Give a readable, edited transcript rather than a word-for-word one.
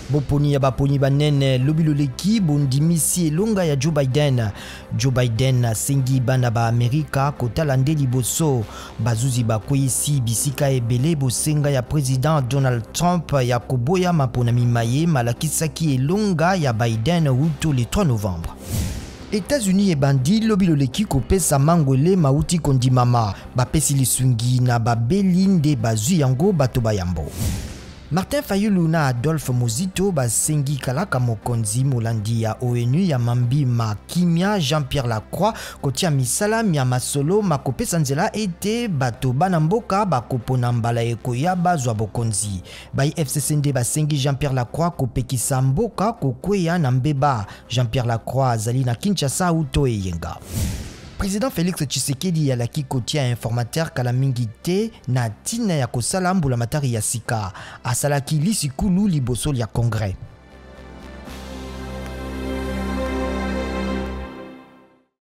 Boponi ya baponi banene lobiloleki bondimisi elonga ya Joe Biden. Joe Biden sengi bana ba Amerika kotala nde liboso bazuzi bakweyisi bisika ebele bosenga ya président Donald Trump ya koboya mapona mimaye malakisaki elonga ya Biden uto le 3 novembre. États-Unis ebandi lobiloleki kopesa mangwele mauti kondimama bapesi lisungi na babeli nde bazwi yango bato bayambo. Martin Fayulu na Adolphe Muzito basengi kalaka mokonzi molandi ya ONU ya mambima kimia Jean-Pierre Lacroix kotia misala mia masolo makopesa nzela ete bato bana mboka bakopona mbala ekoya bazwa bokonzi. Bai FCC nde basengi Jean-Pierre Lacroix kopekisa mboka kokweya na mbeba. Jean-Pierre Lacroix azali na Kinshasa uto eyenga. Président Félix Tshisekedi alaki kotia informateur kala mingi te na tina ya kosala mbula matari ya sika. Asalaki lisikulu liboso ya Congrès.